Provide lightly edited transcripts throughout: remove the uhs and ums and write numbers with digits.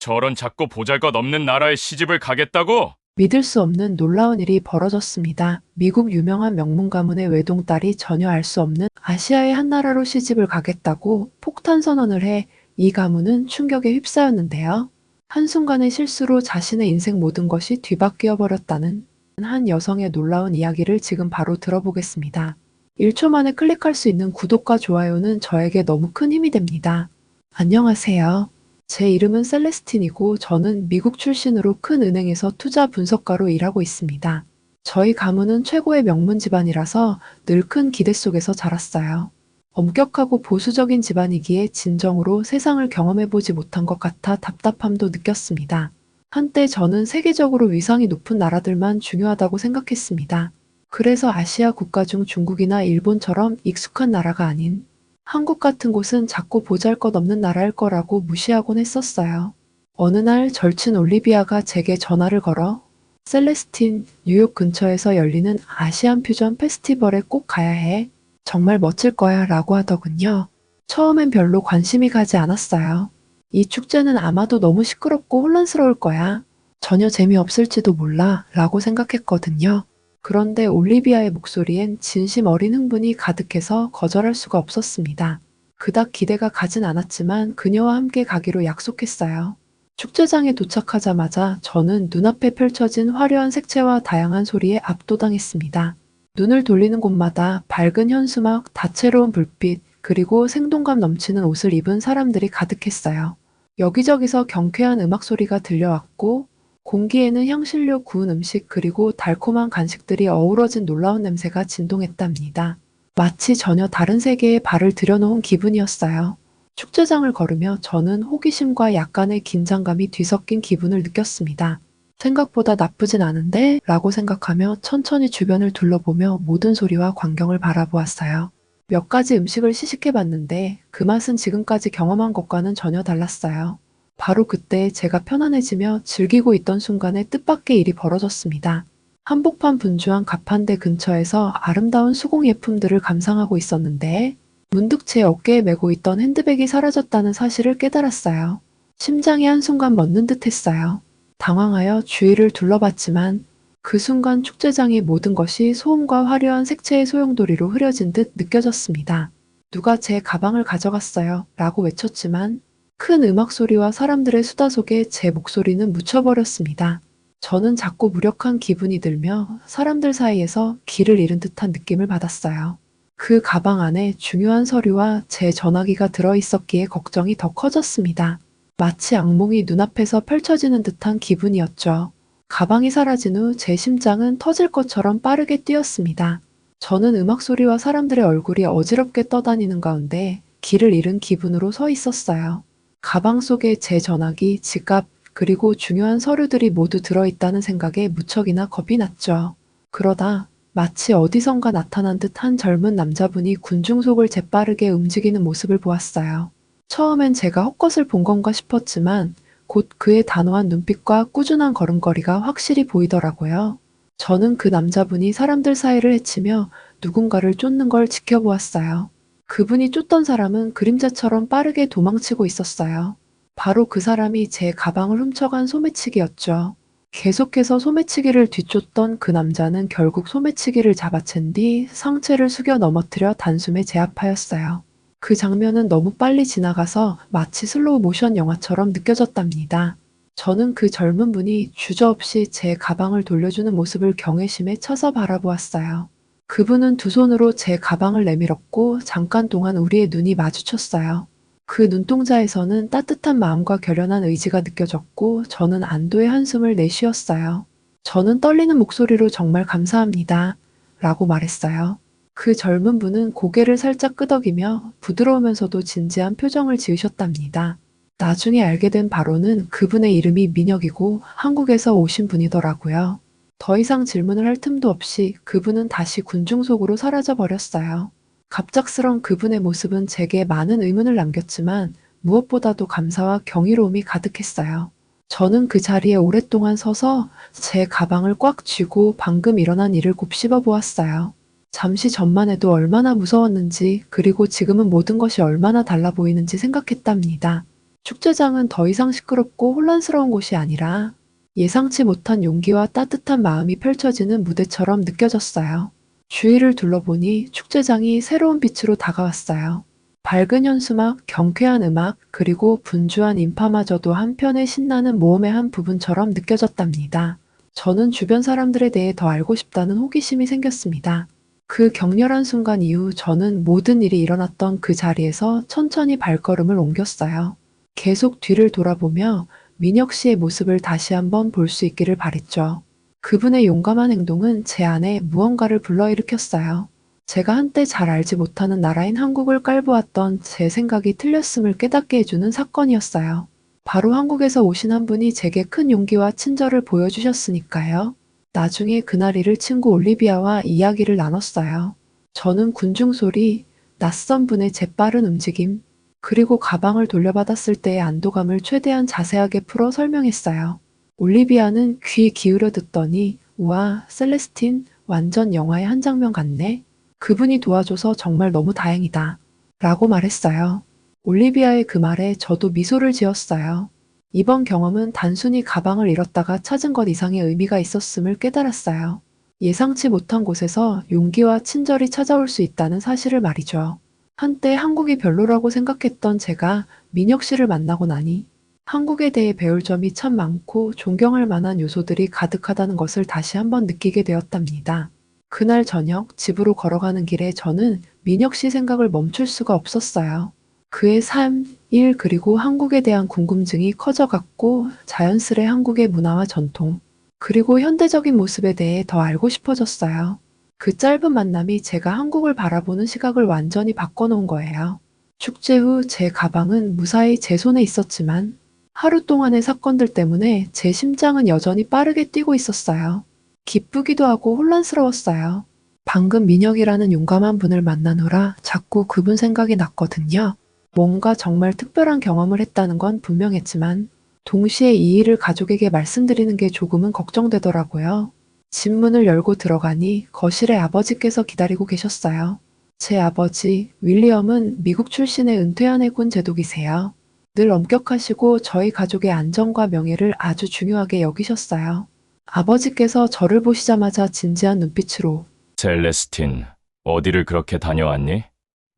저런 작고 보잘것없는 나라에 시집을 가겠다고? 믿을 수 없는 놀라운 일이 벌어졌습니다. 미국 유명한 명문 가문의 외동딸이 전혀 알 수 없는 아시아의 한 나라로 시집을 가겠다고 폭탄 선언을 해 이 가문은 충격에 휩싸였는데요. 한순간의 실수로 자신의 인생 모든 것이 뒤바뀌어 버렸다는 한 여성의 놀라운 이야기를 지금 바로 들어보겠습니다. 1초 만에 클릭할 수 있는 구독과 좋아요는 저에게 너무 큰 힘이 됩니다. 안녕하세요. 제 이름은 셀레스틴이고 저는 미국 출신으로 큰 은행에서 투자 분석가로 일하고 있습니다. 저희 가문은 최고의 명문 집안이라서 늘 큰 기대 속에서 자랐어요. 엄격하고 보수적인 집안이기에 진정으로 세상을 경험해보지 못한 것 같아 답답함도 느꼈습니다. 한때 저는 세계적으로 위상이 높은 나라들만 중요하다고 생각했습니다. 그래서 아시아 국가 중 중국이나 일본처럼 익숙한 나라가 아닌 한국 같은 곳은 작고 보잘것없는 나라일 거라고 무시하곤 했었어요. 어느 날 절친 올리비아가 제게 전화를 걸어 셀레스틴, 뉴욕 근처에서 열리는 아시안 퓨전 페스티벌에 꼭 가야 해. 정말 멋질 거야 라고 하더군요. 처음엔 별로 관심이 가지 않았어요. 이 축제는 아마도 너무 시끄럽고 혼란스러울 거야. 전혀 재미없을지도 몰라 라고 생각했거든요. 그런데 올리비아의 목소리엔 진심 어린 흥분이 가득해서 거절할 수가 없었습니다. 그닥 기대가 가진 않았지만 그녀와 함께 가기로 약속했어요. 축제장에 도착하자마자 저는 눈앞에 펼쳐진 화려한 색채와 다양한 소리에 압도당했습니다. 눈을 돌리는 곳마다 밝은 현수막, 다채로운 불빛, 그리고 생동감 넘치는 옷을 입은 사람들이 가득했어요. 여기저기서 경쾌한 음악 소리가 들려왔고, 공기에는 향신료 구운 음식 그리고 달콤한 간식들이 어우러진 놀라운 냄새가 진동했답니다. 마치 전혀 다른 세계에 발을 들여놓은 기분이었어요. 축제장을 걸으며 저는 호기심과 약간의 긴장감이 뒤섞인 기분을 느꼈습니다. 생각보다 나쁘진 않은데? 라고 생각하며 천천히 주변을 둘러보며 모든 소리와 광경을 바라보았어요. 몇 가지 음식을 시식해 봤는데 그 맛은 지금까지 경험한 것과는 전혀 달랐어요. 바로 그때 제가 편안해지며 즐기고 있던 순간에 뜻밖의 일이 벌어졌습니다. 한복판 분주한 가판대 근처에서 아름다운 수공 예품들을 감상하고 있었는데 문득 제 어깨에 메고 있던 핸드백이 사라졌다는 사실을 깨달았어요. 심장이 한순간 멎는 듯 했어요. 당황하여 주위를 둘러봤지만 그 순간 축제장의 모든 것이 소음과 화려한 색채의 소용돌이로 흐려진 듯 느껴졌습니다. 누가 제 가방을 가져갔어요 라고 외쳤지만 큰 음악 소리와 사람들의 수다 속에 제 목소리는 묻혀버렸습니다. 저는 자꾸 무력한 기분이 들며 사람들 사이에서 길을 잃은 듯한 느낌을 받았어요. 그 가방 안에 중요한 서류와 제 전화기가 들어있었기에 걱정이 더 커졌습니다. 마치 악몽이 눈앞에서 펼쳐지는 듯한 기분이었죠. 가방이 사라진 후 제 심장은 터질 것처럼 빠르게 뛰었습니다. 저는 음악 소리와 사람들의 얼굴이 어지럽게 떠다니는 가운데 길을 잃은 기분으로 서 있었어요. 가방 속에 제 전화기, 지갑, 그리고 중요한 서류들이 모두 들어있다는 생각에 무척이나 겁이 났죠. 그러다 마치 어디선가 나타난 듯 한 젊은 남자분이 군중 속을 재빠르게 움직이는 모습을 보았어요. 처음엔 제가 헛것을 본 건가 싶었지만 곧 그의 단호한 눈빛과 꾸준한 걸음걸이가 확실히 보이더라고요. 저는 그 남자분이 사람들 사이를 헤치며 누군가를 쫓는 걸 지켜보았어요. 그분이 쫓던 사람은 그림자처럼 빠르게 도망치고 있었어요. 바로 그 사람이 제 가방을 훔쳐간 소매치기였죠. 계속해서 소매치기를 뒤쫓던 그 남자는 결국 소매치기를 잡아챈 뒤 상체를 숙여 넘어뜨려 단숨에 제압하였어요. 그 장면은 너무 빨리 지나가서 마치 슬로우 모션 영화처럼 느껴졌답니다. 저는 그 젊은 분이 주저없이 제 가방을 돌려주는 모습을 경외심에 쳐서 바라보았어요. 그분은 두 손으로 제 가방을 내밀었고 잠깐 동안 우리의 눈이 마주쳤어요. 그 눈동자에서는 따뜻한 마음과 결연한 의지가 느껴졌고 저는 안도의 한숨을 내쉬었어요. 저는 떨리는 목소리로 정말 감사합니다. 라고 말했어요. 그 젊은 분은 고개를 살짝 끄덕이며 부드러우면서도 진지한 표정을 지으셨답니다. 나중에 알게 된 바로는 그분의 이름이 민혁이고 한국에서 오신 분이더라고요. 더 이상 질문을 할 틈도 없이 그분은 다시 군중 속으로 사라져 버렸어요. 갑작스런 그분의 모습은 제게 많은 의문을 남겼지만 무엇보다도 감사와 경이로움이 가득했어요. 저는 그 자리에 오랫동안 서서 제 가방을 꽉 쥐고 방금 일어난 일을 곱씹어 보았어요. 잠시 전만 해도 얼마나 무서웠는지 그리고 지금은 모든 것이 얼마나 달라 보이는지 생각했답니다. 축제장은 더 이상 시끄럽고 혼란스러운 곳이 아니라 예상치 못한 용기와 따뜻한 마음이 펼쳐지는 무대처럼 느껴졌어요. 주위를 둘러보니 축제장이 새로운 빛으로 다가왔어요. 밝은 현수막, 경쾌한 음악, 그리고 분주한 인파마저도 한편의 신나는 모험의 한 부분처럼 느껴졌답니다. 저는 주변 사람들에 대해 더 알고 싶다는 호기심이 생겼습니다. 그 격렬한 순간 이후 저는 모든 일이 일어났던 그 자리에서 천천히 발걸음을 옮겼어요. 계속 뒤를 돌아보며 민혁 씨의 모습을 다시 한번 볼 수 있기를 바랬죠. 그분의 용감한 행동은 제 안에 무언가를 불러일으켰어요. 제가 한때 잘 알지 못하는 나라인 한국을 깔보았던 제 생각이 틀렸음을 깨닫게 해주는 사건이었어요. 바로 한국에서 오신 한 분이 제게 큰 용기와 친절을 보여주셨으니까요. 나중에 그날 일을 친구 올리비아와 이야기를 나눴어요. 저는 군중 소리, 낯선 분의 재빠른 움직임, 그리고 가방을 돌려받았을 때의 안도감을 최대한 자세하게 풀어 설명했어요. 올리비아는 귀 기울여 듣더니, 우와, 셀레스틴, 완전 영화의 한 장면 같네. 그분이 도와줘서 정말 너무 다행이다. 라고 말했어요. 올리비아의 그 말에 저도 미소를 지었어요. 이번 경험은 단순히 가방을 잃었다가 찾은 것 이상의 의미가 있었음을 깨달았어요. 예상치 못한 곳에서 용기와 친절이 찾아올 수 있다는 사실을 말이죠. 한때 한국이 별로라고 생각했던 제가 민혁 씨를 만나고 나니 한국에 대해 배울 점이 참 많고 존경할 만한 요소들이 가득하다는 것을 다시 한번 느끼게 되었답니다. 그날 저녁 집으로 걸어가는 길에 저는 민혁 씨 생각을 멈출 수가 없었어요. 그의 삶, 일, 그리고 한국에 대한 궁금증이 커져갔고 자연스레 한국의 문화와 전통, 그리고 현대적인 모습에 대해 더 알고 싶어졌어요. 그 짧은 만남이 제가 한국을 바라보는 시각을 완전히 바꿔놓은 거예요. 축제 후 제 가방은 무사히 제 손에 있었지만 하루 동안의 사건들 때문에 제 심장은 여전히 빠르게 뛰고 있었어요. 기쁘기도 하고 혼란스러웠어요. 방금 민혁이라는 용감한 분을 만난 후라 자꾸 그분 생각이 났거든요. 뭔가 정말 특별한 경험을 했다는 건 분명했지만 동시에 이 일을 가족에게 말씀드리는 게 조금은 걱정되더라고요. 집 문을 열고 들어가니 거실에 아버지께서 기다리고 계셨어요. 제 아버지 윌리엄은 미국 출신의 은퇴한 해군 제독이세요. 늘 엄격하시고 저희 가족의 안전과 명예를 아주 중요하게 여기셨어요. 아버지께서 저를 보시자마자 진지한 눈빛으로 셀레스틴, 어디를 그렇게 다녀왔니?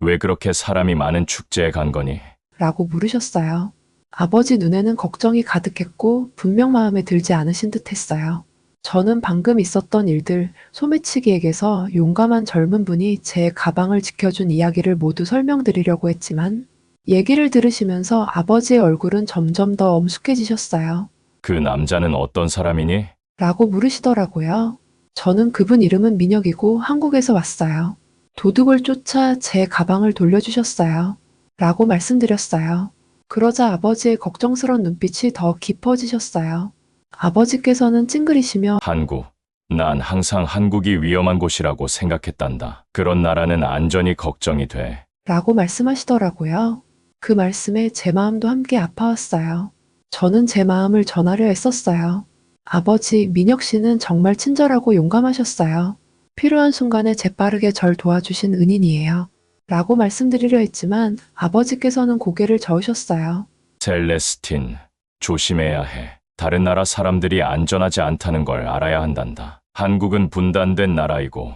왜 그렇게 사람이 많은 축제에 간 거니? 라고 물으셨어요. 아버지 눈에는 걱정이 가득했고 분명 마음에 들지 않으신 듯 했어요. 저는 방금 있었던 일들, 소매치기에게서 용감한 젊은 분이 제 가방을 지켜준 이야기를 모두 설명드리려고 했지만 얘기를 들으시면서 아버지의 얼굴은 점점 더 엄숙해지셨어요. 그 남자는 어떤 사람이니? 라고 물으시더라고요. 저는 그분 이름은 민혁이고 한국에서 왔어요. 도둑을 쫓아 제 가방을 돌려주셨어요. 라고 말씀드렸어요. 그러자 아버지의 걱정스러운 눈빛이 더 깊어지셨어요. 아버지께서는 찡그리시며 한국. 난 항상 한국이 위험한 곳이라고 생각했단다. 그런 나라는 안전이 걱정이 돼. 라고 말씀하시더라고요. 그 말씀에 제 마음도 함께 아파왔어요. 저는 제 마음을 전하려 애썼어요. 아버지 민혁 씨는 정말 친절하고 용감하셨어요. 필요한 순간에 재빠르게 절 도와주신 은인이에요. 라고 말씀드리려 했지만 아버지께서는 고개를 저으셨어요. 셀레스틴, 조심해야 해. 다른 나라 사람들이 안전하지 않다는 걸 알아야 한단다. 한국은 분단된 나라이고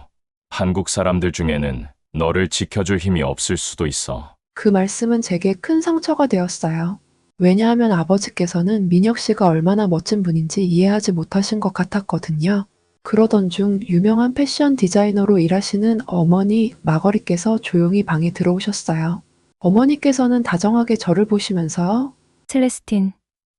한국 사람들 중에는 너를 지켜줄 힘이 없을 수도 있어. 그 말씀은 제게 큰 상처가 되었어요. 왜냐하면 아버지께서는 민혁 씨가 얼마나 멋진 분인지 이해하지 못하신 것 같았거든요. 그러던 중 유명한 패션 디자이너로 일하시는 어머니 마거리께서 조용히 방에 들어오셨어요. 어머니께서는 다정하게 저를 보시면서 셀레스틴,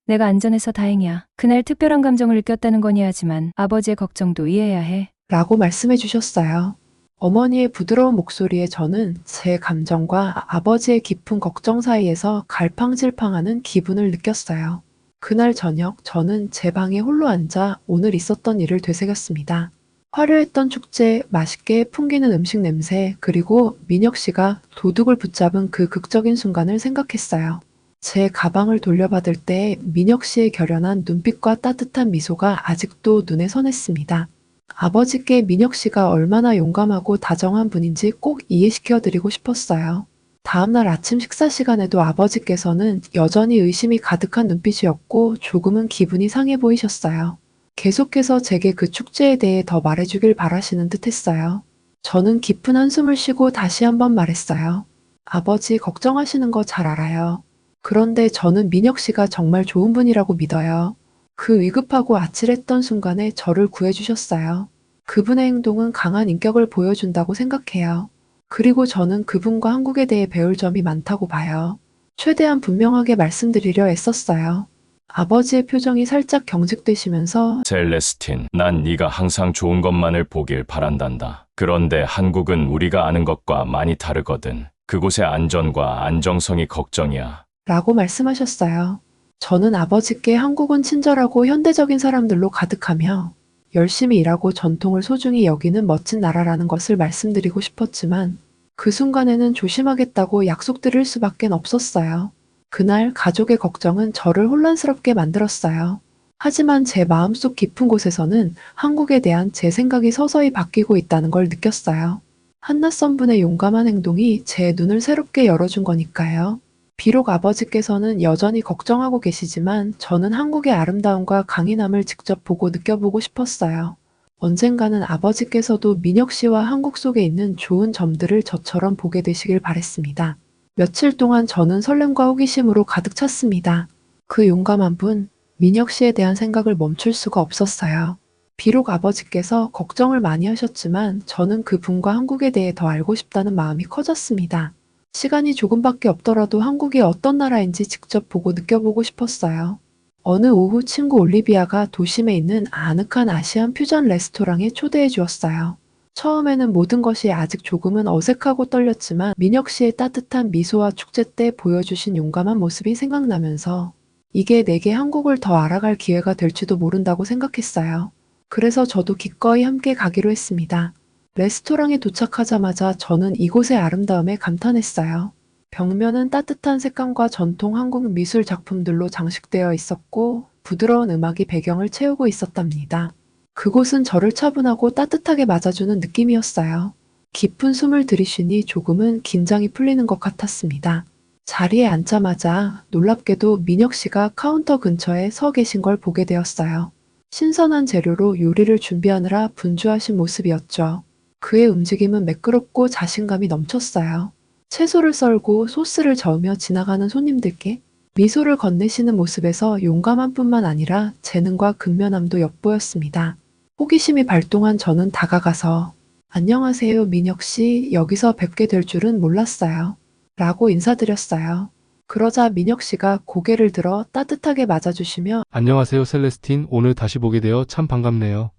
내가 안전해서 다행이야. 그날 특별한 감정을 느꼈다는 건 이해하지만 아버지의 걱정도 이해해야 해. 라고 말씀해 주셨어요. 어머니의 부드러운 목소리에 저는 제 감정과 아버지의 깊은 걱정 사이에서 갈팡질팡하는 기분을 느꼈어요. 그날 저녁 저는 제 방에 홀로 앉아 오늘 있었던 일을 되새겼습니다. 화려했던 축제, 맛있게 풍기는 음식 냄새, 그리고 민혁 씨가 도둑을 붙잡은 그 극적인 순간을 생각했어요. 제 가방을 돌려받을 때 민혁 씨의 결연한 눈빛과 따뜻한 미소가 아직도 눈에 선했습니다. 아버지께 민혁 씨가 얼마나 용감하고 다정한 분인지 꼭 이해시켜 드리고 싶었어요. 다음날 아침 식사 시간에도 아버지께서는 여전히 의심이 가득한 눈빛이었고 조금은 기분이 상해 보이셨어요. 계속해서 제게 그 축제에 대해 더 말해주길 바라시는 듯 했어요. 저는 깊은 한숨을 쉬고 다시 한번 말했어요. 아버지 걱정하시는 거 잘 알아요. 그런데 저는 민혁 씨가 정말 좋은 분이라고 믿어요. 그 위급하고 아찔했던 순간에 저를 구해주셨어요. 그분의 행동은 강한 인격을 보여준다고 생각해요. 그리고 저는 그분과 한국에 대해 배울 점이 많다고 봐요. 최대한 분명하게 말씀드리려 애썼어요. 아버지의 표정이 살짝 경직되시면서 셀레스틴, 난 네가 항상 좋은 것만을 보길 바란단다. 그런데 한국은 우리가 아는 것과 많이 다르거든. 그곳의 안전과 안정성이 걱정이야. 라고 말씀하셨어요. 저는 아버지께 한국은 친절하고 현대적인 사람들로 가득하며 열심히 일하고 전통을 소중히 여기는 멋진 나라라는 것을 말씀드리고 싶었지만 그 순간에는 조심하겠다고 약속드릴 수밖엔 없었어요. 그날 가족의 걱정은 저를 혼란스럽게 만들었어요. 하지만 제 마음속 깊은 곳에서는 한국에 대한 제 생각이 서서히 바뀌고 있다는 걸 느꼈어요. 한낯선 분의 용감한 행동이 제 눈을 새롭게 열어준 거니까요. 비록 아버지께서는 여전히 걱정하고 계시지만 저는 한국의 아름다움과 강인함을 직접 보고 느껴보고 싶었어요. 언젠가는 아버지께서도 민혁 씨와 한국 속에 있는 좋은 점들을 저처럼 보게 되시길 바랬습니다. 며칠 동안 저는 설렘과 호기심으로 가득 찼습니다. 그 용감한 분, 민혁 씨에 대한 생각을 멈출 수가 없었어요. 비록 아버지께서 걱정을 많이 하셨지만 저는 그분과 한국에 대해 더 알고 싶다는 마음이 커졌습니다. 시간이 조금밖에 없더라도 한국이 어떤 나라인지 직접 보고 느껴보고 싶었어요. 어느 오후 친구 올리비아가 도심에 있는 아늑한 아시안 퓨전 레스토랑에 초대해 주었어요. 처음에는 모든 것이 아직 조금은 어색하고 떨렸지만 민혁 씨의 따뜻한 미소와 축제 때 보여주신 용감한 모습이 생각나면서 이게 내게 한국을 더 알아갈 기회가 될지도 모른다고 생각했어요. 그래서 저도 기꺼이 함께 가기로 했습니다. 레스토랑에 도착하자마자 저는 이곳의 아름다움에 감탄했어요. 벽면은 따뜻한 색감과 전통 한국 미술 작품들로 장식되어 있었고 부드러운 음악이 배경을 채우고 있었답니다. 그곳은 저를 차분하고 따뜻하게 맞아주는 느낌이었어요. 깊은 숨을 들이쉬니 조금은 긴장이 풀리는 것 같았습니다. 자리에 앉자마자 놀랍게도 민혁 씨가 카운터 근처에 서 계신 걸 보게 되었어요. 신선한 재료로 요리를 준비하느라 분주하신 모습이었죠. 그의 움직임은 매끄럽고 자신감이 넘쳤어요. 채소를 썰고 소스를 저으며 지나가는 손님들께 미소를 건네시는 모습에서 용감한 뿐만 아니라 재능과 근면함도 엿보였습니다. 호기심이 발동한 저는 다가가서 안녕하세요, 민혁 씨. 여기서 뵙게 될 줄은 몰랐어요. 라고 인사드렸어요. 그러자 민혁 씨가 고개를 들어 따뜻하게 맞아주시며 안녕하세요, 셀레스틴. 오늘 다시 보게 되어 참 반갑네요.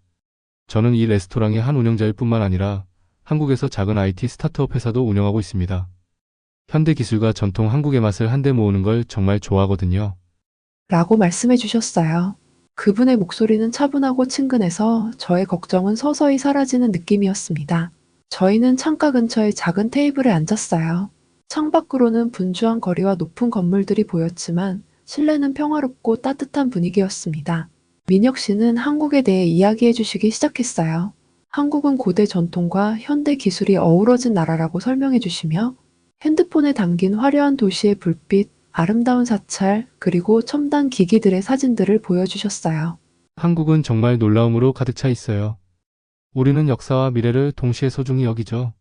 저는 이 레스토랑의 한 운영자일 뿐만 아니라 한국에서 작은 IT 스타트업 회사도 운영하고 있습니다. 현대 기술과 전통 한국의 맛을 한데 모으는 걸 정말 좋아하거든요. 라고 말씀해 주셨어요. 그분의 목소리는 차분하고 친근해서 저의 걱정은 서서히 사라지는 느낌이었습니다. 저희는 창가 근처의 작은 테이블에 앉았어요. 창밖으로는 분주한 거리와 높은 건물들이 보였지만 실내는 평화롭고 따뜻한 분위기였습니다. 민혁 씨는 한국에 대해 이야기해 주시기 시작했어요. 한국은 고대 전통과 현대 기술이 어우러진 나라라고 설명해 주시며 핸드폰에 담긴 화려한 도시의 불빛, 아름다운 사찰, 그리고 첨단 기기들의 사진들을 보여주셨어요. 한국은 정말 놀라움으로 가득 차 있어요. 우리는 역사와 미래를 동시에 소중히 여기죠.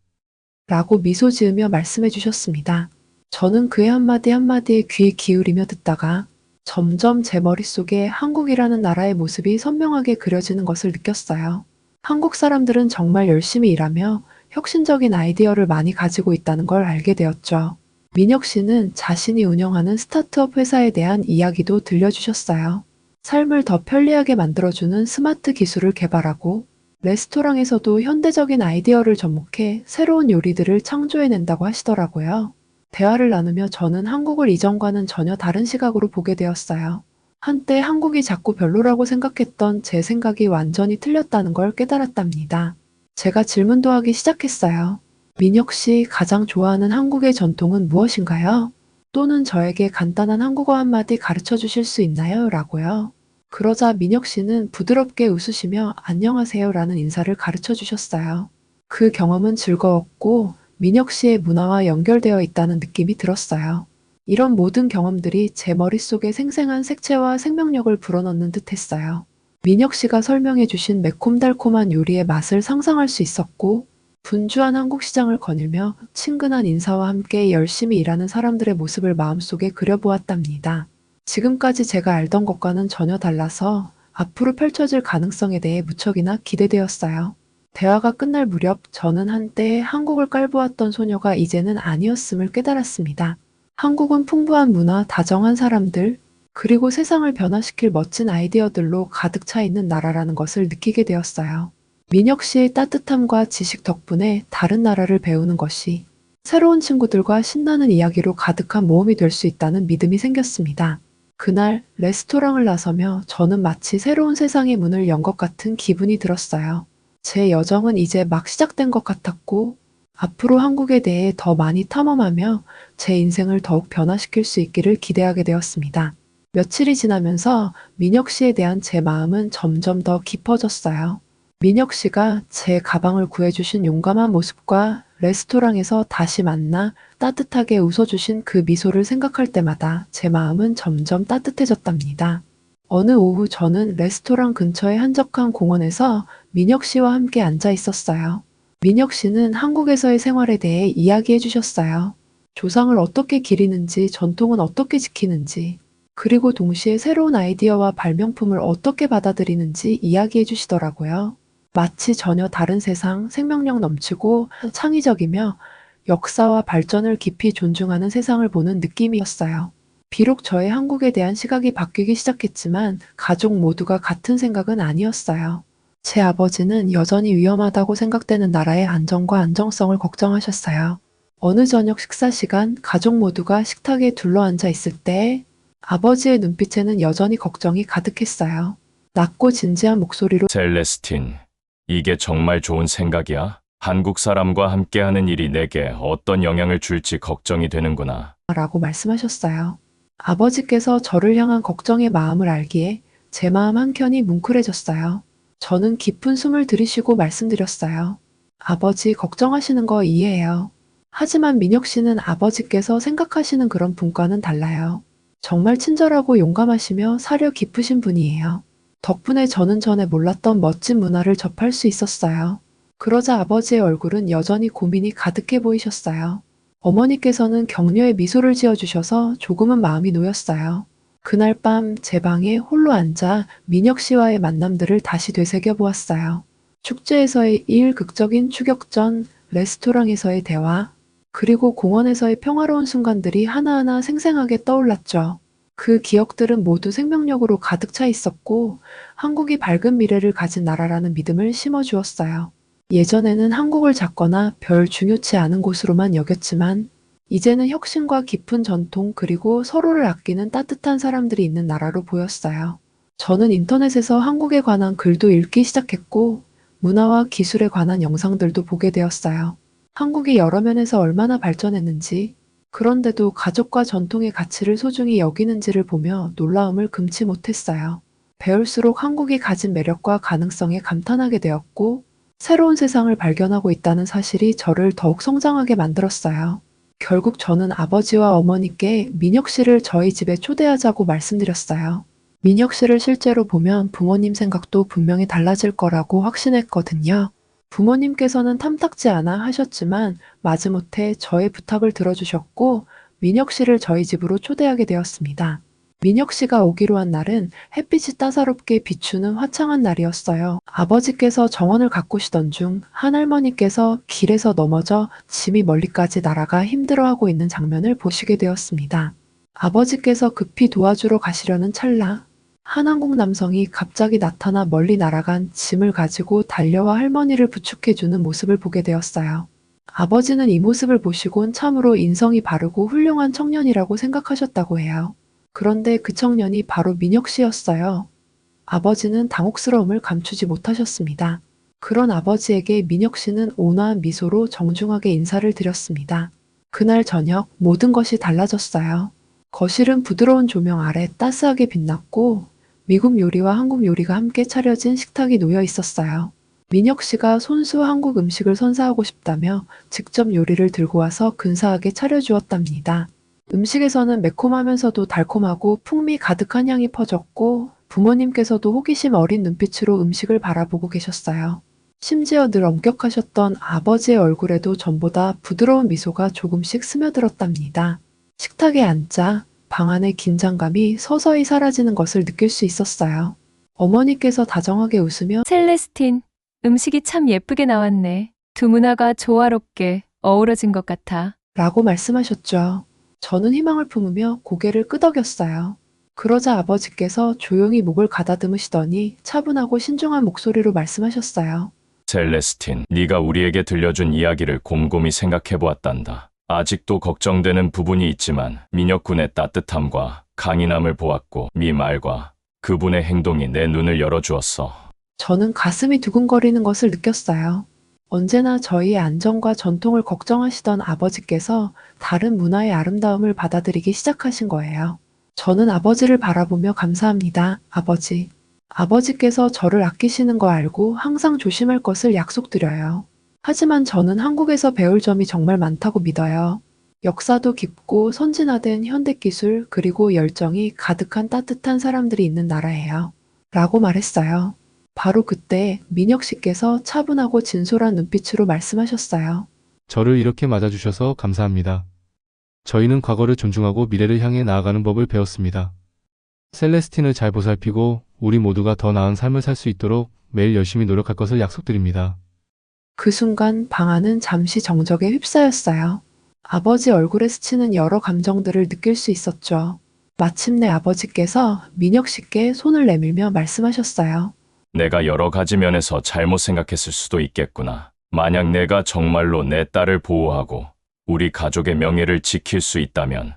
라고 미소 지으며 말씀해 주셨습니다. 저는 그의 한마디 한마디에 귀 기울이며 듣다가 점점 제 머릿속에 한국이라는 나라의 모습이 선명하게 그려지는 것을 느꼈어요. 한국 사람들은 정말 열심히 일하며 혁신적인 아이디어를 많이 가지고 있다는 걸 알게 되었죠. 민혁 씨는 자신이 운영하는 스타트업 회사에 대한 이야기도 들려주셨어요. 삶을 더 편리하게 만들어주는 스마트 기술을 개발하고 레스토랑에서도 현대적인 아이디어를 접목해 새로운 요리들을 창조해낸다고 하시더라고요. 대화를 나누며 저는 한국을 이전과는 전혀 다른 시각으로 보게 되었어요. 한때 한국이 자꾸 별로라고 생각했던 제 생각이 완전히 틀렸다는 걸 깨달았답니다. 제가 질문도 하기 시작했어요. 민혁 씨 가장 좋아하는 한국의 전통은 무엇인가요? 또는 저에게 간단한 한국어 한마디 가르쳐 주실 수 있나요? 라고요. 그러자 민혁 씨는 부드럽게 웃으시며 안녕하세요 라는 인사를 가르쳐 주셨어요. 그 경험은 즐거웠고 민혁 씨의 문화와 연결되어 있다는 느낌이 들었어요. 이런 모든 경험들이 제 머릿속에 생생한 색채와 생명력을 불어넣는 듯 했어요. 민혁 씨가 설명해 주신 매콤달콤한 요리의 맛을 상상할 수 있었고, 분주한 한국 시장을 거닐며 친근한 인사와 함께 열심히 일하는 사람들의 모습을 마음속에 그려보았답니다. 지금까지 제가 알던 것과는 전혀 달라서 앞으로 펼쳐질 가능성에 대해 무척이나 기대되었어요. 대화가 끝날 무렵 저는 한때 한국을 깔보았던 소녀가 이제는 아니었음을 깨달았습니다. 한국은 풍부한 문화, 다정한 사람들, 그리고 세상을 변화시킬 멋진 아이디어들로 가득 차 있는 나라라는 것을 느끼게 되었어요. 민혁 씨의 따뜻함과 지식 덕분에 다른 나라를 배우는 것이 새로운 친구들과 신나는 이야기로 가득한 모험이 될 수 있다는 믿음이 생겼습니다. 그날 레스토랑을 나서며 저는 마치 새로운 세상의 문을 연 것 같은 기분이 들었어요. 제 여정은 이제 막 시작된 것 같았고, 앞으로 한국에 대해 더 많이 탐험하며 제 인생을 더욱 변화시킬 수 있기를 기대하게 되었습니다. 며칠이 지나면서 민혁 씨에 대한 제 마음은 점점 더 깊어졌어요. 민혁 씨가 제 가방을 구해주신 용감한 모습과 레스토랑에서 다시 만나 따뜻하게 웃어주신 그 미소를 생각할 때마다 제 마음은 점점 따뜻해졌답니다. 어느 오후 저는 레스토랑 근처의 한적한 공원에서 민혁 씨와 함께 앉아 있었어요. 민혁 씨는 한국에서의 생활에 대해 이야기해 주셨어요. 조상을 어떻게 기리는지, 전통은 어떻게 지키는지, 그리고 동시에 새로운 아이디어와 발명품을 어떻게 받아들이는지 이야기해 주시더라고요. 마치 전혀 다른 세상, 생명력 넘치고 창의적이며 역사와 발전을 깊이 존중하는 세상을 보는 느낌이었어요. 비록 저의 한국에 대한 시각이 바뀌기 시작했지만 가족 모두가 같은 생각은 아니었어요. 제 아버지는 여전히 위험하다고 생각되는 나라의 안전과 안정성을 걱정하셨어요. 어느 저녁 식사 시간 가족 모두가 식탁에 둘러앉아 있을 때 아버지의 눈빛에는 여전히 걱정이 가득했어요. 낮고 진지한 목소리로 셀레스틴, 이게 정말 좋은 생각이야? 한국 사람과 함께하는 일이 내게 어떤 영향을 줄지 걱정이 되는구나. 라고 말씀하셨어요. 아버지께서 저를 향한 걱정의 마음을 알기에 제 마음 한켠이 뭉클해졌어요. 저는 깊은 숨을 들이쉬고 말씀드렸어요. 아버지 걱정하시는 거 이해해요. 하지만 민혁 씨는 아버지께서 생각하시는 그런 분과는 달라요. 정말 친절하고 용감하시며 사려 깊으신 분이에요. 덕분에 저는 전에 몰랐던 멋진 문화를 접할 수 있었어요. 그러자 아버지의 얼굴은 여전히 고민이 가득해 보이셨어요. 어머니께서는 격려의 미소를 지어주셔서 조금은 마음이 놓였어요. 그날 밤 제 방에 홀로 앉아 민혁 씨와의 만남들을 다시 되새겨 보았어요. 축제에서의 일, 극적인 추격 전, 레스토랑에서의 대화, 그리고 공원에서의 평화로운 순간들이 하나하나 생생하게 떠올랐죠. 그 기억들은 모두 생명력으로 가득 차 있었고 한국이 밝은 미래를 가진 나라라는 믿음을 심어주었어요. 예전에는 한국을 작거나 별 중요치 않은 곳으로만 여겼지만 이제는 혁신과 깊은 전통 그리고 서로를 아끼는 따뜻한 사람들이 있는 나라로 보였어요. 저는 인터넷에서 한국에 관한 글도 읽기 시작했고 문화와 기술에 관한 영상들도 보게 되었어요. 한국이 여러 면에서 얼마나 발전했는지, 그런데도 가족과 전통의 가치를 소중히 여기는지를 보며 놀라움을 금치 못했어요. 배울수록 한국이 가진 매력과 가능성에 감탄하게 되었고, 새로운 세상을 발견하고 있다는 사실이 저를 더욱 성장하게 만들었어요. 결국 저는 아버지와 어머니께 민혁 씨를 저희 집에 초대하자고 말씀드렸어요. 민혁 씨를 실제로 보면 부모님 생각도 분명히 달라질 거라고 확신했거든요. 부모님께서는 탐탁지 않아 하셨지만 마지못해 저의 부탁을 들어주셨고 민혁 씨를 저희 집으로 초대하게 되었습니다. 민혁 씨가 오기로 한 날은 햇빛이 따사롭게 비추는 화창한 날이었어요. 아버지께서 정원을 가꾸시던 중 한할머니께서 길에서 넘어져 짐이 멀리까지 날아가 힘들어하고 있는 장면을 보시게 되었습니다. 아버지께서 급히 도와주러 가시려는 찰나 한 한국 남성이 갑자기 나타나 멀리 날아간 짐을 가지고 달려와 할머니를 부축해주는 모습을 보게 되었어요. 아버지는 이 모습을 보시곤 참으로 인성이 바르고 훌륭한 청년이라고 생각하셨다고 해요. 그런데 그 청년이 바로 민혁 씨였어요. 아버지는 당혹스러움을 감추지 못하셨습니다. 그런 아버지에게 민혁 씨는 온화한 미소로 정중하게 인사를 드렸습니다. 그날 저녁 모든 것이 달라졌어요. 거실은 부드러운 조명 아래 따스하게 빛났고 미국 요리와 한국 요리가 함께 차려진 식탁이 놓여 있었어요. 민혁 씨가 손수 한국 음식을 선사하고 싶다며 직접 요리를 들고 와서 근사하게 차려주었답니다. 음식에서는 매콤하면서도 달콤하고 풍미 가득한 향이 퍼졌고 부모님께서도 호기심 어린 눈빛으로 음식을 바라보고 계셨어요. 심지어 늘 엄격하셨던 아버지의 얼굴에도 전보다 부드러운 미소가 조금씩 스며들었답니다. 식탁에 앉자 방 안의 긴장감이 서서히 사라지는 것을 느낄 수 있었어요. 어머니께서 다정하게 웃으며 셀레스틴, 음식이 참 예쁘게 나왔네. 두 문화가 조화롭게 어우러진 것 같아. 라고 말씀하셨죠. 저는 희망을 품으며 고개를 끄덕였어요. 그러자 아버지께서 조용히 목을 가다듬으시더니 차분하고 신중한 목소리로 말씀하셨어요. 셀레스틴, 네가 우리에게 들려준 이야기를 곰곰이 생각해 보았단다. 아직도 걱정되는 부분이 있지만 민혁 군의 따뜻함과 강인함을 보았고 네 말과 그분의 행동이 내 눈을 열어주었어. 저는 가슴이 두근거리는 것을 느꼈어요. 언제나 저희의 안전과 전통을 걱정하시던 아버지께서 다른 문화의 아름다움을 받아들이기 시작하신 거예요. 저는 아버지를 바라보며 감사합니다, 아버지. 아버지께서 저를 아끼시는 거 알고 항상 조심할 것을 약속드려요. 하지만 저는 한국에서 배울 점이 정말 많다고 믿어요. 역사도 깊고 선진화된 현대기술 그리고 열정이 가득한 따뜻한 사람들이 있는 나라예요. 라고 말했어요. 바로 그때 민혁 씨께서 차분하고 진솔한 눈빛으로 말씀하셨어요. 저를 이렇게 맞아주셔서 감사합니다. 저희는 과거를 존중하고 미래를 향해 나아가는 법을 배웠습니다. 셀레스틴을 잘 보살피고 우리 모두가 더 나은 삶을 살 수 있도록 매일 열심히 노력할 것을 약속드립니다. 그 순간 방 안은 잠시 정적에 휩싸였어요. 아버지 얼굴에 스치는 여러 감정들을 느낄 수 있었죠. 마침내 아버지께서 민혁 씨께 손을 내밀며 말씀하셨어요. 내가 여러 가지 면에서 잘못 생각했을 수도 있겠구나. 만약 내가 정말로 내 딸을 보호하고 우리 가족의 명예를 지킬 수 있다면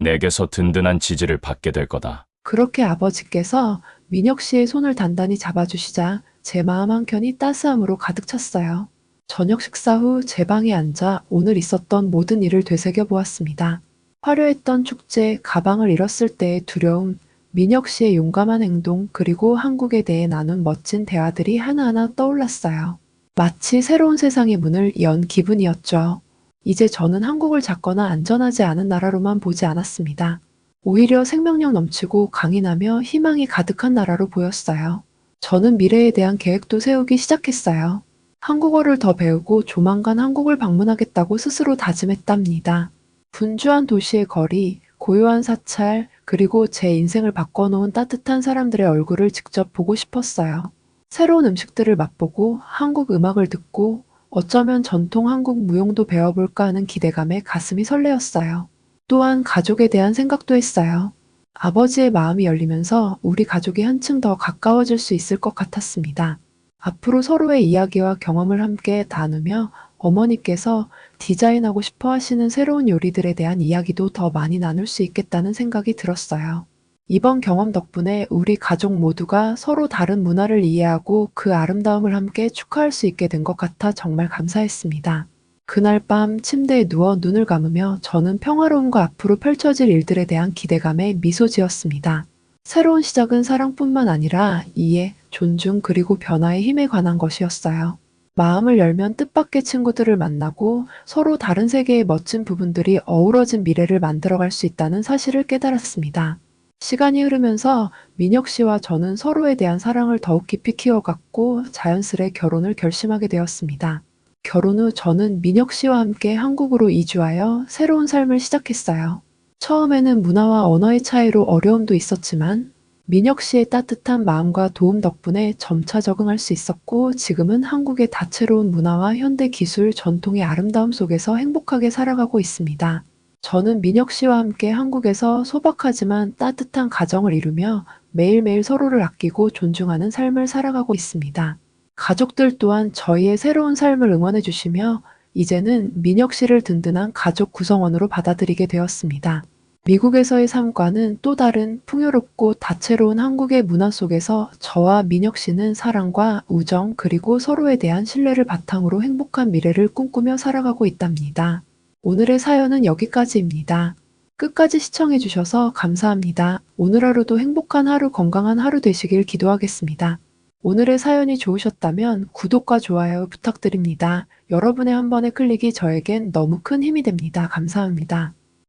내게서 든든한 지지를 받게 될 거다. 그렇게 아버지께서 민혁 씨의 손을 단단히 잡아주시자 제 마음 한켠이 따스함으로 가득 찼어요. 저녁 식사 후 제 방에 앉아 오늘 있었던 모든 일을 되새겨 보았습니다. 화려했던 축제, 가방을 잃었을 때의 두려움, 민혁 씨의 용감한 행동, 그리고 한국에 대해 나눈 멋진 대화들이 하나하나 떠올랐어요. 마치 새로운 세상의 문을 연 기분이었죠. 이제 저는 한국을 작거나 안전하지 않은 나라로만 보지 않았습니다. 오히려 생명력 넘치고 강인하며 희망이 가득한 나라로 보였어요. 저는 미래에 대한 계획도 세우기 시작했어요. 한국어를 더 배우고 조만간 한국을 방문하겠다고 스스로 다짐했답니다. 분주한 도시의 거리, 고요한 사찰, 그리고 제 인생을 바꿔놓은 따뜻한 사람들의 얼굴을 직접 보고 싶었어요. 새로운 음식들을 맛보고 한국 음악을 듣고 어쩌면 전통 한국 무용도 배워볼까 하는 기대감에 가슴이 설레었어요. 또한 가족에 대한 생각도 했어요. 아버지의 마음이 열리면서 우리 가족이 한층 더 가까워질 수 있을 것 같았습니다. 앞으로 서로의 이야기와 경험을 함께 나누며 어머니께서 디자인하고 싶어 하시는 새로운 요리들에 대한 이야기도 더 많이 나눌 수 있겠다는 생각이 들었어요. 이번 경험 덕분에 우리 가족 모두가 서로 다른 문화를 이해하고 그 아름다움을 함께 축하할 수 있게 된 것 같아 정말 감사했습니다. 그날 밤 침대에 누워 눈을 감으며 저는 평화로움과 앞으로 펼쳐질 일들에 대한 기대감에 미소 지었습니다. 새로운 시작은 사랑뿐만 아니라 이해, 존중 그리고 변화의 힘에 관한 것이었어요. 마음을 열면 뜻밖의 친구들을 만나고 서로 다른 세계의 멋진 부분들이 어우러진 미래를 만들어갈 수 있다는 사실을 깨달았습니다. 시간이 흐르면서 민혁 씨와 저는 서로에 대한 사랑을 더욱 깊이 키워갔고 자연스레 결혼을 결심하게 되었습니다. 결혼 후 저는 민혁 씨와 함께 한국으로 이주하여 새로운 삶을 시작했어요. 처음에는 문화와 언어의 차이로 어려움도 있었지만 민혁 씨의 따뜻한 마음과 도움 덕분에 점차 적응할 수 있었고 지금은 한국의 다채로운 문화와 현대 기술, 전통의 아름다움 속에서 행복하게 살아가고 있습니다. 저는 민혁 씨와 함께 한국에서 소박하지만 따뜻한 가정을 이루며 매일매일 서로를 아끼고 존중하는 삶을 살아가고 있습니다. 가족들 또한 저희의 새로운 삶을 응원해 주시며 이제는 민혁 씨를 든든한 가족 구성원으로 받아들이게 되었습니다. 미국에서의 삶과는 또 다른 풍요롭고 다채로운 한국의 문화 속에서 저와 민혁 씨는 사랑과 우정 그리고 서로에 대한 신뢰를 바탕으로 행복한 미래를 꿈꾸며 살아가고 있답니다. 오늘의 사연은 여기까지입니다. 끝까지 시청해 주셔서 감사합니다. 오늘 하루도 행복한 하루, 건강한 하루 되시길 기도하겠습니다. 오늘의 사연이 좋으셨다면 구독과 좋아요 부탁드립니다. 여러분의 한 번의 클릭이 저에겐 너무 큰 힘이 됩니다. 감사합니다.